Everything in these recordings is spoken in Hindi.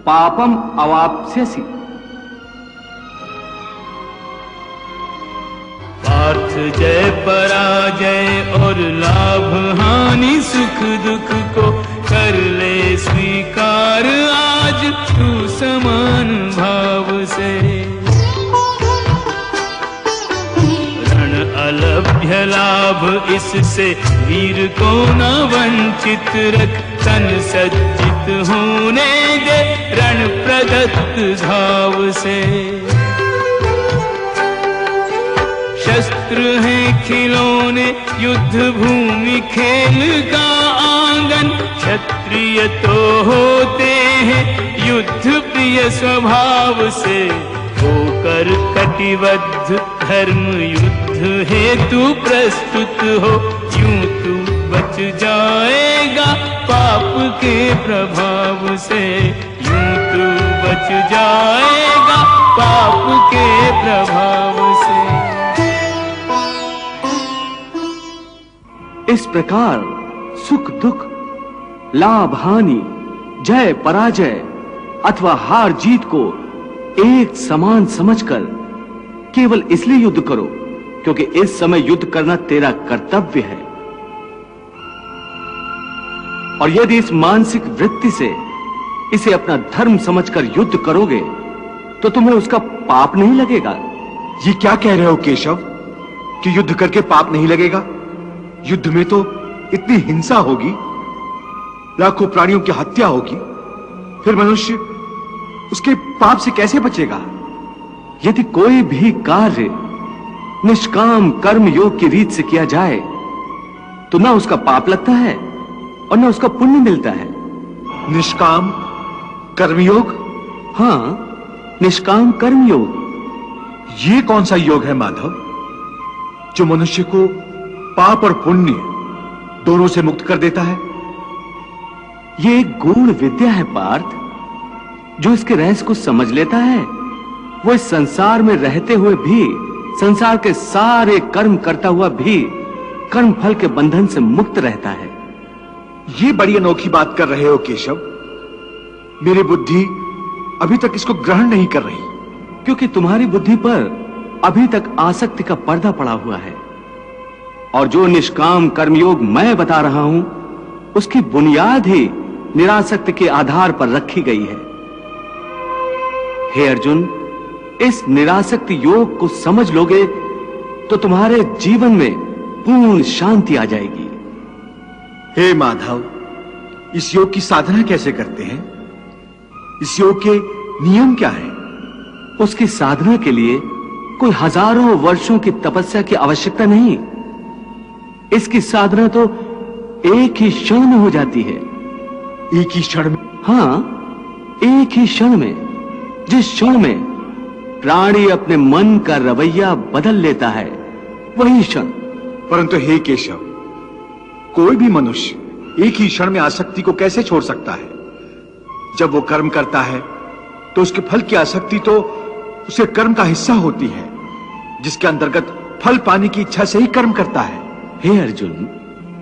पापम अवाप्स्यसि। पार्थ जय पराजय और लाभ हानि सुख दुख को कर ले स्वीकार आज तू समान भाव से। रण अलभ्य लाभ इससे वीर को न वंचित रख, तन सज्जित होने दे रण प्रदत्त घाव से। शस्त्र हैं खिलौने युद्ध भूमि खेल का आंगन, क्षत्रिय तो होते हैं युद्ध प्रिय स्वभाव से। होकर कटिबद्ध धर्म युद्ध हेतु प्रस्तुत हो, यूं तू बच जाएगा पाप के प्रभाव से। यूं तू बच जाएगा पाप के प्रभाव से। इस प्रकार सुख दुख, लाभ हानि, जय पराजय अथवा हार जीत को एक समान समझकर केवल इसलिए युद्ध करो क्योंकि इस समय युद्ध करना तेरा कर्तव्य है। और यदि इस मानसिक वृत्ति से इसे अपना धर्म समझकर युद्ध करोगे तो तुम्हें उसका पाप नहीं लगेगा। ये क्या कह रहे हो केशव कि युद्ध करके पाप नहीं लगेगा? युद्ध में तो इतनी हिंसा होगी, लाखों प्राणियों की हत्या होगी, फिर मनुष्य उसके पाप से कैसे बचेगा? यदि कोई भी कार्य निष्काम कर्म योग की रीत से किया जाए तो ना उसका पाप लगता है और ना उसका पुण्य मिलता है। निष्काम कर्मयोग? हाँ, निष्काम कर्मयोग। ये कौन सा योग है माधव जो मनुष्य को पाप और पुण्य दोनों से मुक्त कर देता है? ये एक गूढ़ विद्या है पार्थ। जो इसके रहस्य को समझ लेता है वो इस संसार में रहते हुए भी, संसार के सारे कर्म करता हुआ भी कर्म फल के बंधन से मुक्त रहता है। ये बड़ी अनोखी बात कर रहे हो केशव। मेरी बुद्धि अभी तक इसको ग्रहण नहीं कर रही। क्योंकि तुम्हारी बुद्धि पर अभी तक आसक्ति का पर्दा पड़ा हुआ है। और जो निष्काम कर्मयोग मैं बता रहा हूं उसकी बुनियाद ही निरासक्ति के आधार पर रखी गई है। हे अर्जुन, इस निरासक्ति योग को समझ लोगे तो तुम्हारे जीवन में पूर्ण शांति आ जाएगी। हे माधव, इस योग की साधना कैसे करते हैं? इस योग के नियम क्या हैं? उसकी साधना के लिए कोई हजारों वर्षों की तपस्या की आवश्यकता नहीं। इसकी साधना तो एक ही क्षण में हो जाती है। एक ही क्षण में? हाँ, एक ही क्षण में। जिस क्षण में प्राणी अपने मन का रवैया बदल लेता है वही क्षण। परंतु हे केशव, कोई भी मनुष्य एक ही क्षण में आसक्ति को कैसे छोड़ सकता है? जब वो कर्म करता है तो उसके फल की आसक्ति तो उसके कर्म का हिस्सा होती है, जिसके अंतर्गत फल पाने की इच्छा से ही कर्म करता है। हे अर्जुन,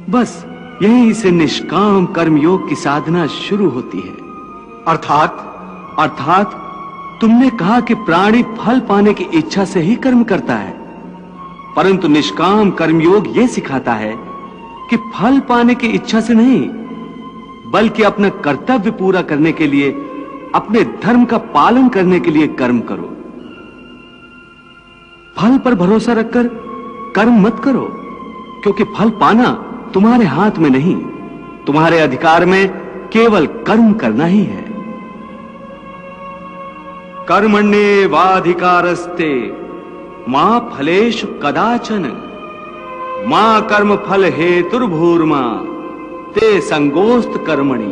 बस यहीं से निष्काम कर्मयोग की साधना शुरू होती है। अर्थात तुमने कहा कि प्राणी फल पाने की इच्छा से ही कर्म करता है, परंतु निष्काम कर्मयोग यह सिखाता है कि फल पाने की इच्छा से नहीं, बल्कि अपना कर्तव्य पूरा करने के लिए, अपने धर्म का पालन करने के लिए कर्म करो। फल पर भरोसा रखकर कर्म मत करो, क्योंकि फल पाना तुम्हारे हाथ में नहीं, तुम्हारे अधिकार में केवल कर्म करना ही है। कर्मण्येवाधिकारस्ते मां फलेषु कदाचन मां कर्म फल हेतुर्भूर्मा ते संगोस्त कर्मणि।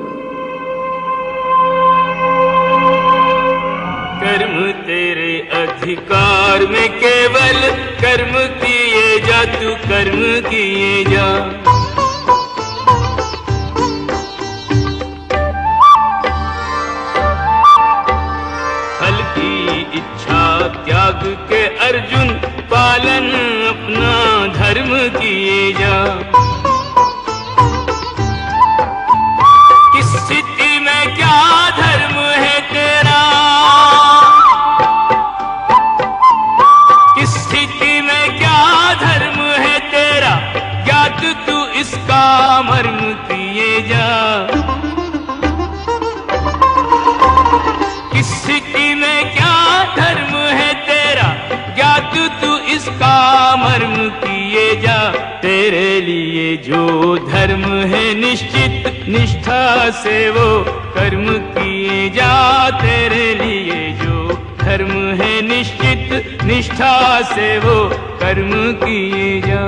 कर्म तेरे अधिकार में, केवल कर्म किए जा, तू कर्म किए जा। फल की इच्छा त्याग के अर्जुन, पालन अपना धर्म किए जा। किस स्थिति में क्या धर्म है तेरा, मर्म किए जा। किसकी में क्या धर्म है तेरा, ज्ञात तू इसका मर्म किए जा। तेरे लिए जो धर्म है निश्चित, निष्ठा से वो कर्म किए जा। तेरे लिए जो धर्म है निश्चित, निष्ठा से वो कर्म किए जा।